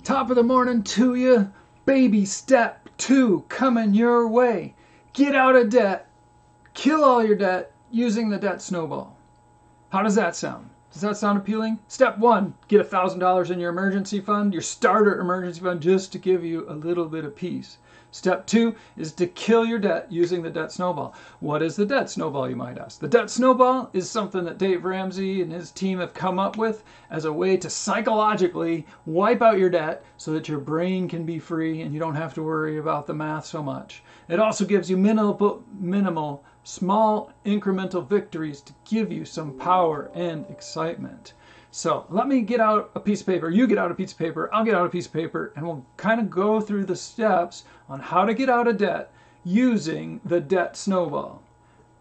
Top of the morning to you. Baby step 2 coming your way. Get out of debt. Kill all your debt using the debt snowball. How does that sound? Does that sound appealing? Step 1, get $1,000 in your emergency fund, your starter emergency fund, just to give you a little bit of peace. Step 2 is to kill your debt using the debt snowball. What is the debt snowball, you might ask? The debt snowball is something that Dave Ramsey and his team have come up with as a way to psychologically wipe out your debt so that your brain can be free and you don't have to worry about the math so much. It also gives you minimal small incremental victories to give you some power and excitement. So let me get out a piece of paper, you get out a piece of paper, I'll get out a piece of paper, and we'll kind of go through the steps on how to get out of debt using the debt snowball.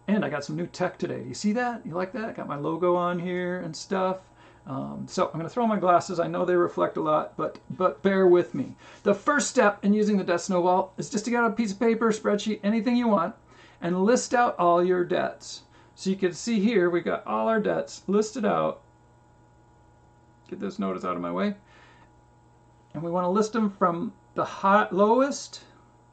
And I got some new tech today. You see that? You like that? I got my logo on here and stuff. So I'm going to throw on my glasses. I know they reflect a lot, but bear with me. The first step in using the debt snowball is just to get out a piece of paper, spreadsheet, anything you want, and list out all your debts. So you can see here, we got all our debts listed out. Get this notice out of my way. And we want to list them from the lowest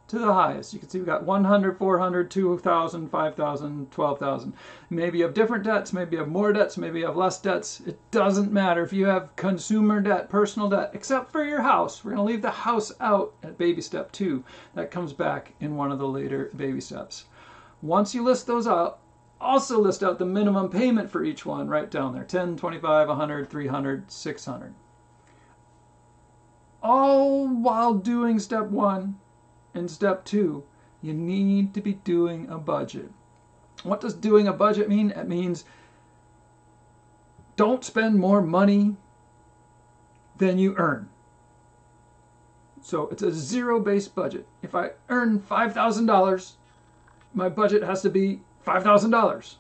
to the highest. You can see we've got 100, 400, 2,000, 5,000, 12,000. Maybe you have different debts, maybe you have more debts, maybe you have less debts. It doesn't matter if you have consumer debt, personal debt, except for your house. We're going to leave the house out at baby step 2. That comes back in one of the later baby steps. Once you list those out, also list out the minimum payment for each one right down there. 10, 25, 100, 300, 600. All while doing step 1 and step 2, you need to be doing a budget. What does doing a budget mean? It means don't spend more money than you earn. So it's a zero-based budget. If I earn $5,000, my budget has to be $5,000.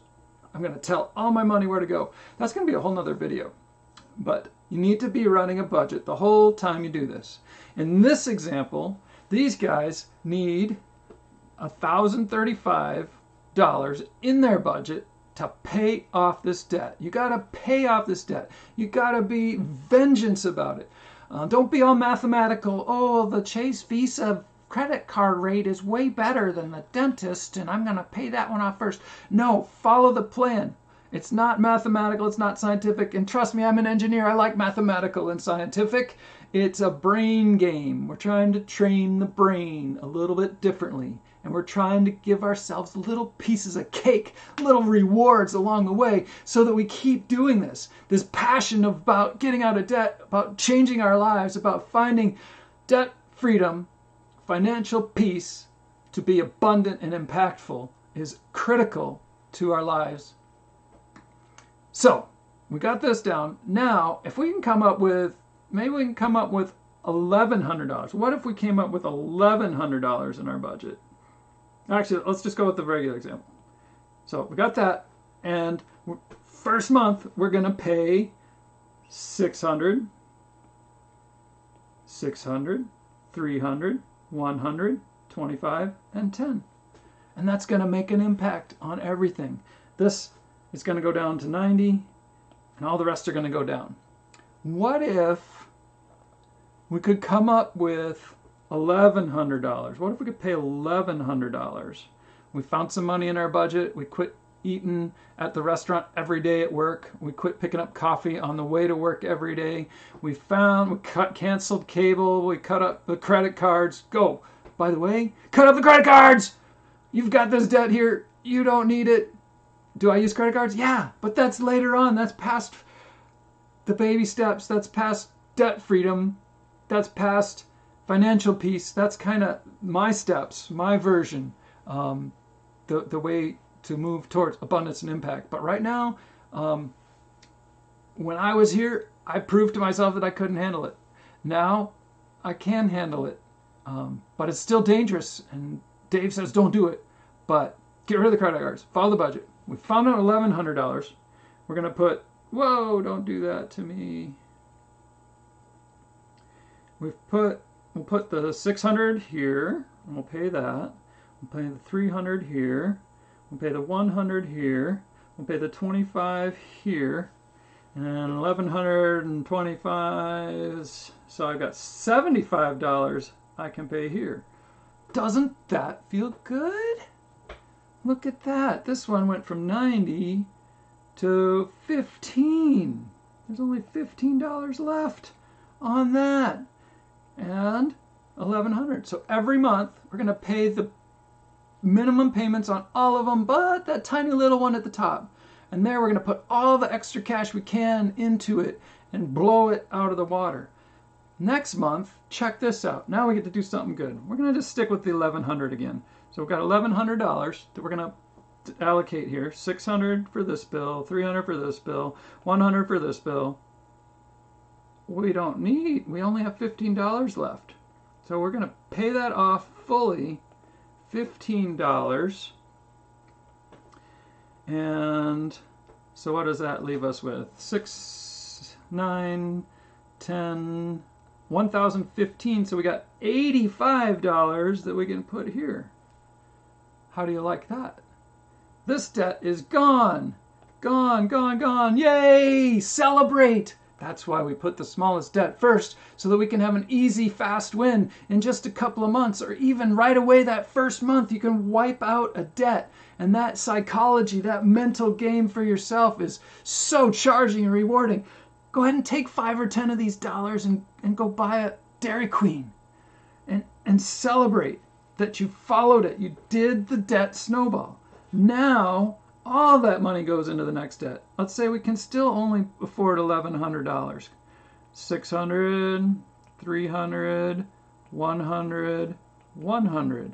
I'm going to tell all my money where to go. That's going to be a whole nother video. But you need to be running a budget the whole time you do this. In this example, these guys need $1,035 in their budget to pay off this debt. You got to pay off this debt. You got to be vengeance about it. Don't be all mathematical. Oh, the Chase Visa credit card rate is way better than the dentist and I'm going to pay that one off first. No, follow the plan. It's not mathematical, it's not scientific, and trust me, I'm an engineer, I like mathematical and scientific. It's a brain game. We're trying to train the brain a little bit differently, and we're trying to give ourselves little pieces of cake, little rewards along the way so that we keep doing this. This passion about getting out of debt, about changing our lives, about finding debt freedom, financial peace, to be abundant and impactful is critical to our lives. So, we got this down. Now, if we can come up with, maybe we can come up with $1,100. What if we came up with $1,100 in our budget? Actually, let's just go with the regular example. So, we got that, and first month, we're going to pay 600, 300, 100, 25, and 10. And that's going to make an impact on everything. This is going to go down to 90, and all the rest are going to go down. What if we could come up with $1,100? What if we could pay $1,100? We found some money in our budget. We quit eating at the restaurant every day at work. We quit picking up coffee on the way to work every day. We canceled cable. We cut up the credit cards. Go. By the way, cut up the credit cards. You've got this debt here. You don't need it. Do I use credit cards? Yeah, but that's later on. That's past the baby steps. That's past debt freedom. That's past financial peace. That's kind of my steps, my version, the way to move towards abundance and impact. But right now, when I was here, I proved to myself that I couldn't handle it. Now, I can handle it. But it's still dangerous. And Dave says, don't do it. But get rid of the credit cards. Follow the budget. We found out $1,100. We're going to put, whoa, don't do that to me. We'll put the 600 here, and we'll pay that. We'll pay the 300 here. We'll pay the 100 here. We'll pay the 25 here. and 1,125. So I've got $75 I can pay here. Doesn't that feel good? Look at that. This one went from 90 to 15. There's only $15 left on that. And 1,100. So every month we're going to pay the minimum payments on all of them, but that tiny little one at the top. And there we're going to put all the extra cash we can into it and blow it out of the water. Next month, check this out. Now we get to do something good. We're going to just stick with the 1,100 again. So we've got $1,100 that we're going to allocate here. $600 for this bill, $300 for this bill, $100 for this bill. We only have $15 left. So we're going to pay that off fully, $15. And so what does that leave us with? 6, 9, 10, 1,015. So we got $85 that we can put here. How do you like that? This debt is gone. Gone, gone, gone. Yay! Celebrate! That's why we put the smallest debt first, so that we can have an easy, fast win in just a couple of months, or even right away that first month, you can wipe out a debt. And that psychology, that mental game for yourself is so charging and rewarding. Go ahead and take 5 or 10 of these dollars and go buy a Dairy Queen and celebrate that you followed it. You did the debt snowball. Now, all that money goes into the next debt. Let's say we can still only afford $1,100. 600, 300, 100, 100.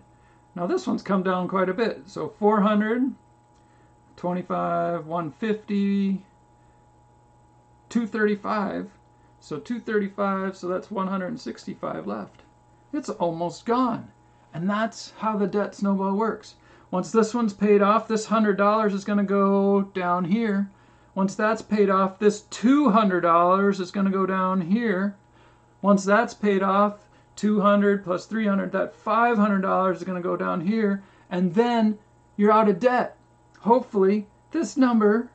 Now this one's come down quite a bit. So 400, 25, 150, 235. So 235, so that's 165 left. It's almost gone. And that's how the debt snowball works. Once this one's paid off, this $100 is going to go down here. Once that's paid off, this $200 is going to go down here. Once that's paid off, 200 plus 300, that $500 is going to go down here. And then you're out of debt. Hopefully, this number,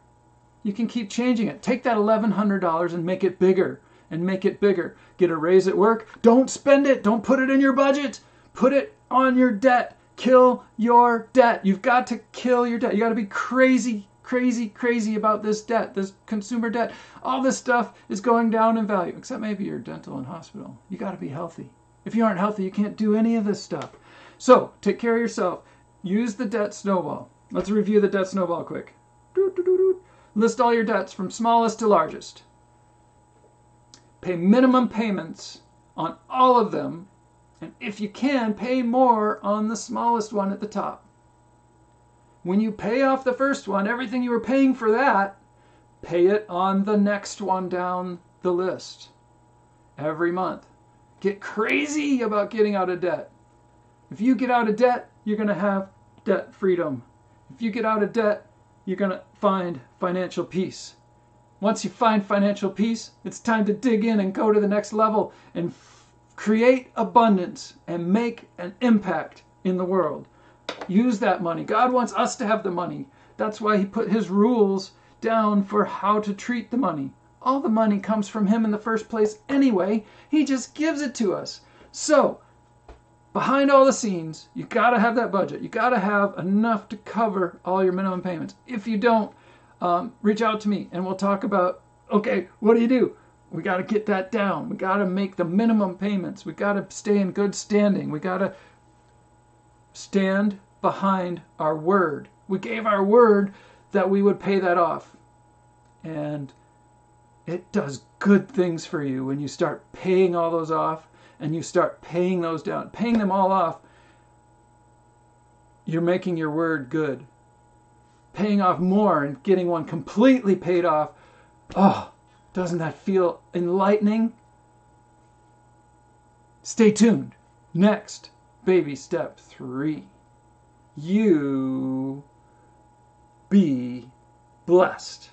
you can keep changing it. Take that $1,100 and make it bigger. And make it bigger. Get a raise at work. Don't spend it. Don't put it in your budget. Put it on your debt. Kill your debt. You've got to kill your debt. You got to be crazy, crazy, crazy about this debt, this consumer debt. All this stuff is going down in value, except maybe your dental and hospital. You got to be healthy. If you aren't healthy, you can't do any of this stuff. So take care of yourself. Use the debt snowball. Let's review the debt snowball quick. List all your debts from smallest to largest. Pay minimum payments on all of them. And if you can, pay more on the smallest one at the top. When you pay off the first one, everything you were paying for that, pay it on the next one down the list. Every month. Get crazy about getting out of debt. If you get out of debt, you're going to have debt freedom. If you get out of debt, you're going to find financial peace. Once you find financial peace, it's time to dig in and go to the next level and create abundance and make an impact in the world. Use that money. God wants us to have the money. That's why he put his rules down for how to treat the money. All the money comes from him in the first place anyway. He just gives it to us. So, behind all the scenes, you got to have that budget. You got to have enough to cover all your minimum payments. If you don't, reach out to me and we'll talk about, okay, what do? We got to get that down. We got to make the minimum payments. We got to stay in good standing. We got to stand behind our word. We gave our word that we would pay that off. And it does good things for you when you start paying all those off and you start paying those down, paying them all off. You're making your word good. Paying off more and getting one completely paid off. Oh, doesn't that feel enlightening? Stay tuned. Next, baby step 3. You be blessed.